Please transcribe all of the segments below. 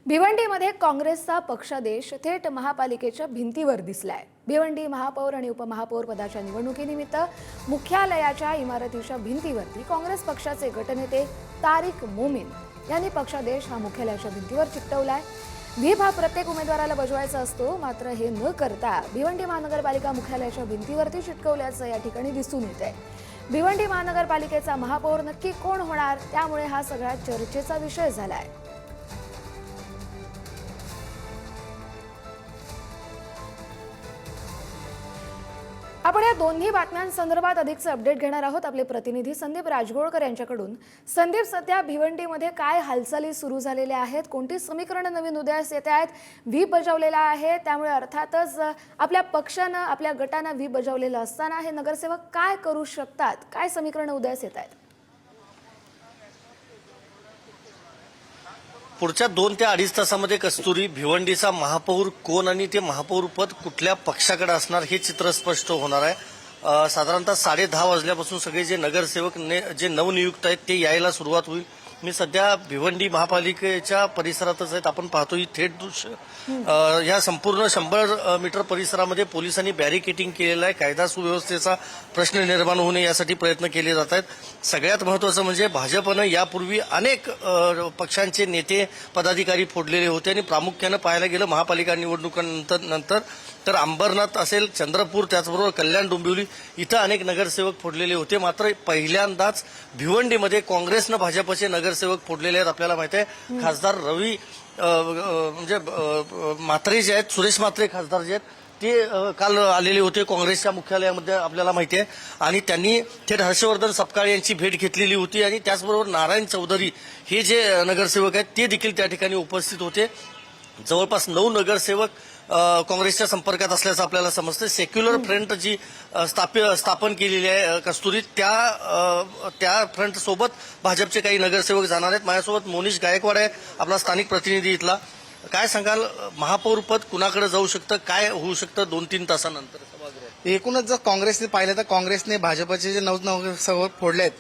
भिवंडीमध्ये काँग्रेसचा पक्षादेश थेट महापालिकेच्या भिंतीवर दिसलाय। भिवंडी महापौर आणि उपमहापौर पदाच्या निवडणुकीनिमित्त मुख्यालयाच्या इमारतीच्या भिंतीवरती काँग्रेस पक्षाचे गटनेते तारिक मोमीन यांनी पक्षादेश हा मुख्यालयाच्या भिंतीवर चिकटवलाय। व्हीप हा प्रत्येक उमेदवाराला बजवायचा असतो, मात्र हे न करता भिवंडी महानगरपालिका मुख्यालयाच्या भिंतीवरती चिटकवल्याचं या ठिकाणी दिसून येतंय। भिवंडी महानगरपालिकेचा महापौर नक्की कोण होणार, त्यामुळे हा सगळा चर्चेचा विषय झालाय। आपण या दोन्ही बातम्यांसंदर्भात अधिकचे अपडेट घेणार आहोत आपले प्रतिनिधी संदीप राजगोळकर यांच्याकडून। संदीप, सध्या भिवंडीमध्ये काय हालचाली सुरू झालेल्या आहेत, कोणती समीकरणं नवीन उदयास येत आहेत? व्हीप बजावलेला आहे, त्यामुळे अर्थातच आपल्या पक्षानं आपल्या गटानं व्हीप बजावलेलं असताना हे नगरसेवक काय करू शकतात, काय समीकरणं उदयास येत आहेत? पुढच्या 2 ते 2.5 तासामध्ये कस्तुरी भिवंडीचा महापौर कोण आणि ते महापौर पद कुठल्या पक्षाकडे असणार हे चित्र स्पष्ट होणार आहे। साधारणतः 10:30 वाजल्यापासून सगळे जे नगरसेवक जे नवनियुक्त आहेत ते यायला सुरुवात होईल। मी सध्या भिवंडी महापालिकेच्या परिसरातच आहेत, आपण पाहतो ही थेट दृश्य। या संपूर्ण 100 मीटर परिसरामध्ये पोलिसांनी बॅरिकेटिंग केलेलं आहे। कायदा सुव्यवस्थेचा प्रश्न निर्माण होऊ नये यासाठी प्रयत्न केले जात आहेत। सगळ्यात महत्त्वाचं म्हणजे भाजपनं यापूर्वी अनेक पक्षांचे नेते पदाधिकारी फोडलेले होते आणि प्रामुख्यानं पाहायला गेलं महापालिका निवडणुकांनंतर तर अंबरनाथ असेल, चंद्रपूर, त्याचबरोबर कल्याण डोंबिवली इथं अनेक नगरसेवक फोडलेले होते। मात्र पहिल्यांदाच भिवंडीमध्ये काँग्रेसनं भाजपचे नगरसेवक फोडलेले आहेत। आपल्याला माहिती आहे खासदार रवी म्हणजे म्हात्रे जे आहेत, सुरेश म्हात्रे खासदार जे आहेत ते काल आलेले होते काँग्रेसच्या मुख्यालयामध्ये आपल्याला माहिती आहे, आणि त्यांनी थेट हर्षवर्धन सपकाळ यांची भेट घेतलेली होती आणि त्याचबरोबर नारायण चौधरी हे जे नगरसेवक आहेत ते देखील त्या ठिकाणी उपस्थित होते। जवळपास 9 नगरसेवक काँग्रेसच्या संपर्कात असल्याचं आपल्याला समजतं। सेक्युलर फ्रंट जी स्थापन केलेली आहे कस्तुरी, त्या फ्रंट सोबत भाजपचे काही नगरसेवक जाणार आहेत। माझ्यासोबत मोनिश गायकवाड आहे, आपला स्थानिक प्रतिनिधी इथला। काय सांगाल, महापौर पद कुणाकडे जाऊ शकतं, काय होऊ शकतं 2-3 तासानंतर? एकूणच जर काँग्रेसने पाहिलं तर काँग्रेसने भाजपचे जे नगरसेवक फोडलेत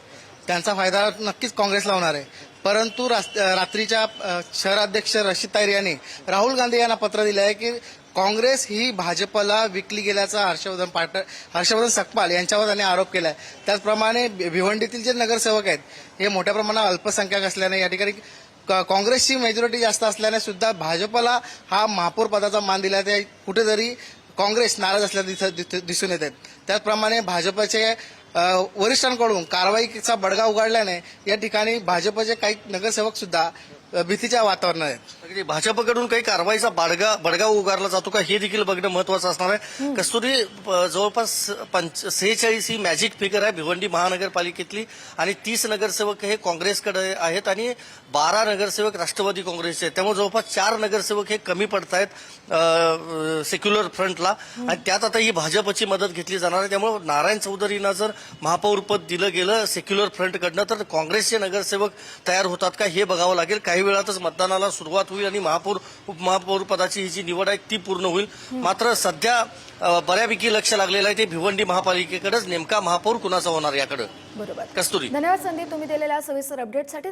त्यांचा फायदा नक्कीच काँग्रेसला होणार आहे। परंतु रात्रीच्या शहराध्यक्ष रशीद ताईर यांनी राहुल गांधी यांना पत्र दिलं आहे की काँग्रेस ही भाजपला विकली गेल्याचा हर्षवर्धन सकपाल यांच्यावर त्यांनी आरोप केला आहे। त्याचप्रमाणे भिवंडीतील जे नगरसेवक आहेत हे मोठ्या प्रमाणात अल्पसंख्याक असल्याने या ठिकाणी काँग्रेसची मेजॉरिटी जास्त असल्याने सुद्धा भाजपला हा महापौर पदाचा मान दिला, ते कुठेतरी काँग्रेस नाराज असल्याचं दिसून येत आहेत। त्याचप्रमाणे भाजपचे वरिष्ठांकडून कारवाईचा बडगा उघडल्याने या ठिकाणी भाजपचे काही नगरसेवक सुद्धा भीतीच्या वातावरणात आहेत। भाजपकडून काही कारवाईचा बडगा उगारला जातो का हे देखील बघणं महत्वाचं असणार आहे। कस्तुरी, जवळपास 46 ही मॅजिक फिगर आहे भिवंडी महानगरपालिकेतली, आणि 30 नगरसेवक हे काँग्रेसकडे आहेत आणि 12 नगरसेवक राष्ट्रवादी काँग्रेसचे आहेत। त्यामुळे जवळपास 4 नगरसेवक हे कमी पडत आहेत सेक्युलर फ्रंटला, आणि त्यात आता ही भाजपची मदत घेतली जाणार आहे। त्यामुळे नारायण चौधरींना जर महापौर पद दिलं गेलं सेक्युलर फ्रंटकडनं तर काँग्रेसचे नगरसेवक तयार होतात का हे बघावं लागेल। काही वेळातच मतदानाला सुरुवात होईल आणि महापौर उपमहापौर पदाची ही जी निवड आहे ती पूर्ण होईल। मात्र सध्या बऱ्यापैकी लक्ष लागलेलं आहे ते भिवंडी महापालिकेकडेच, नेमका महापौर कुणाचा होणार याकडे। बरोबर कस्तुरी, धन्यवाद संदीप, तुम्ही दिलेल्या सविस्तर अपडेटसाठी।